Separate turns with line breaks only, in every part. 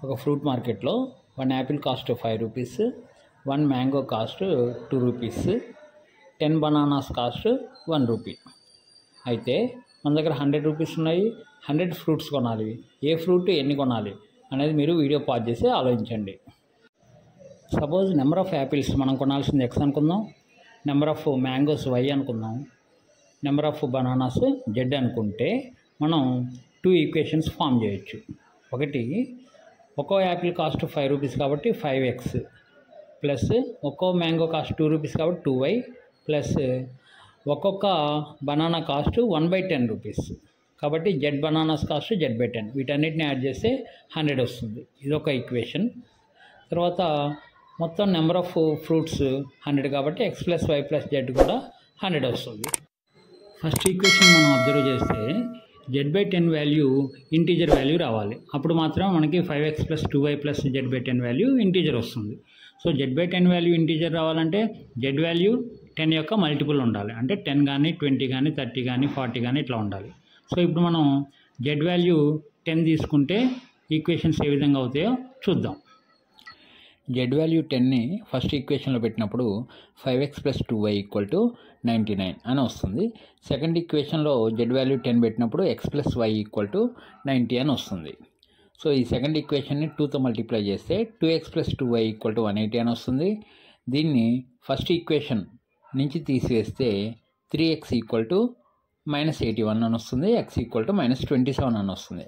ఒక ఫ్రూట్ మార్కెట్లో 1 Apple cost 5 rupees, 1 mango cost 2 rupees, 10 bananas cost 1 rupee. అయితే మన దగ్గర 100 రూపీస్ ఉన్నాయి. 100 ఫ్రూట్స్ కొనాలి. ఏ ఫ్రూట్ ఎన్ని కొనాలి అనేది మీరు వీడియో పాజ్ చేసి ఆలోచించండి. సపోజ్ నెంబర్ ఆఫ్ యాపిల్స్ మనం కొనాల్సింది X అనుకుందాం, నెంబర్ ఆఫ్ మ్యాంగోస్ Y అనుకుందాం, నెంబర్ ఆఫ్ బనానాస్ Z అనుకుంటే మనం 2 ఈక్వేషన్స్ ఫామ్ చేయొచ్చు. ఒకటి, ఒక్కో యాపిల్ కాస్ట్ 5 రూపీస్ కాబట్టి 5x ప్లస్ ఒక్కో మ్యాంగో కాస్ట్ 2 రూపీస్ కాబట్టి 2y ప్లస్ ఒక్కొక్క బనానా కాస్ట్ 1/10 రూపీస్ కాబట్టి Z బనానాస్ కాస్ట్ Z/10. వీటన్నిటిని యాడ్ చేస్తే 100 వస్తుంది. ఇదొక ఈక్వేషన్. తర్వాత మొత్తం నెంబర్ ఆఫ్ ఫ్రూట్స్ 100 కాబట్టి x + y + z కూడా 100 వస్తుంది. ఫస్ట్ ఈక్వేషన్ మనం అబ్జర్వ్ చేస్తే Z/10 వాల్యూ ఇంటీజర్ వాల్యూ రావాలి. అప్పుడు మాత్రం మనకి 5x + 2y + Z/10 value integer వస్తుంది. సో Z/10 వాల్యూ ఇంటీజర్ రావాలంటే Z వాల్యూ 10 యొక్క మల్టిపుల్ ఉండాలి. అంటే 10 కానీ 20 కానీ 30 కానీ 40 కానీ ఇట్లా ఉండాలి. సో ఇప్పుడు మనం Z వాల్యూ 10 తీసుకుంటే ఈక్వేషన్స్ ఏ విధంగా అవుతాయో చూద్దాం. Z వాల్యూ 10ని ఫస్ట్ ఈక్వేషన్లో పెట్టినప్పుడు 5x + 2y = 99 అని వస్తుంది. సెకండ్ ఈక్వేషన్లో Z వాల్యూ 10 పెట్టినప్పుడు x + y = 90 అని వస్తుంది. సో ఈ సెకండ్ ఈక్వేషన్ని 2తో మల్టిప్లై చేస్తే 2x + 2y = 180 అని వస్తుంది. దీన్ని ఫస్ట్ ఈక్వేషన్ నుంచి తీసివేస్తే 3x = -81 అని వస్తుంది. x = -27 అని వస్తుంది.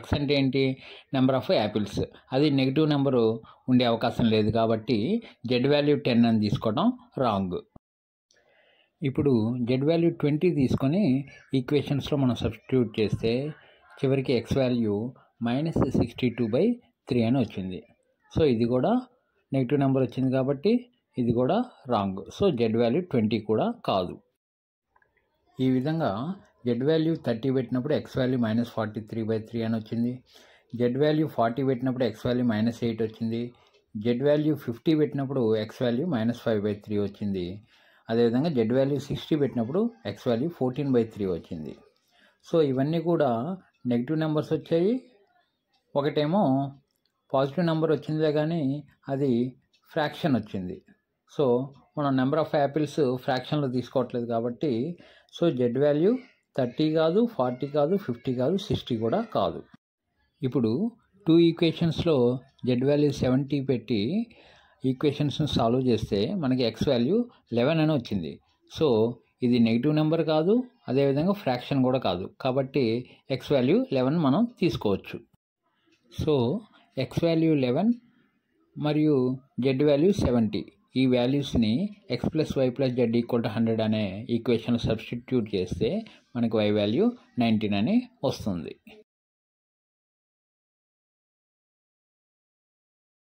x అంటే ఏంటి? Number of apples. అది నెగిటివ్ నెంబరు ఉండే అవకాశం లేదు కాబట్టి Z వాల్యూ 10 అని తీసుకోవడం రాంగ్. ఇప్పుడు Z వాల్యూ 20 తీసుకొని ఈక్వేషన్స్లో మనం సబ్స్టిట్యూట్ చేస్తే చివరికి x వాల్యూ -62/3 అని వచ్చింది. సో ఇది కూడా నెగిటివ్ నెంబర్ వచ్చింది కాబట్టి ఇది కూడా రాంగ్. సో Z వాల్యూ 20 కూడా కాదు. ఈ విధంగా Z వాల్యూ 30 పెట్టినప్పుడు x వాల్యూ -43/3 అని వచ్చింది. Z వాల్యూ 40 పెట్టినప్పుడు x వాల్యూ -8 వచ్చింది. Z వాల్యూ 50 పెట్టినప్పుడు x వాల్యూ -5/3 వచ్చింది. అదేవిధంగా Z వాల్యూ 60 పెట్టినప్పుడు x వాల్యూ 14/3 వచ్చింది. సో ఇవన్నీ కూడా నెగిటివ్ నెంబర్స్ వచ్చాయి. ఒకటేమో పాజిటివ్ నెంబర్ వచ్చిందే కానీ అది ఫ్రాక్షన్ వచ్చింది. సో మనం నెంబర్ ఆఫ్ యాపిల్స్ ఫ్రాక్షన్లో తీసుకోవట్లేదు కాబట్టి సో Z వాల్యూ 30 కాదు, 40 కాదు, 50 కాదు, 60 కూడా కాదు. ఇప్పుడు 2 ఈక్వేషన్స్లో Z వాల్యూ 70 పెట్టి ఈక్వేషన్స్ని సాల్వ్ చేస్తే మనకి x వాల్యూ 11 అని వచ్చింది. సో ఇది నెగిటివ్ నెంబర్ కాదు, అదేవిధంగా ఫ్రాక్షన్ కూడా కాదు కాబట్టి x వాల్యూ 11 మనం తీసుకోవచ్చు. సో x వాల్యూ 11 మరియు Z వాల్యూ 70 ఈ వాల్యూస్ని x + y + z = 100 అనే ఈక్వేషన్ సబ్స్టిట్యూట్ చేస్తే మనకు y వాల్యూ 19 అని వస్తుంది.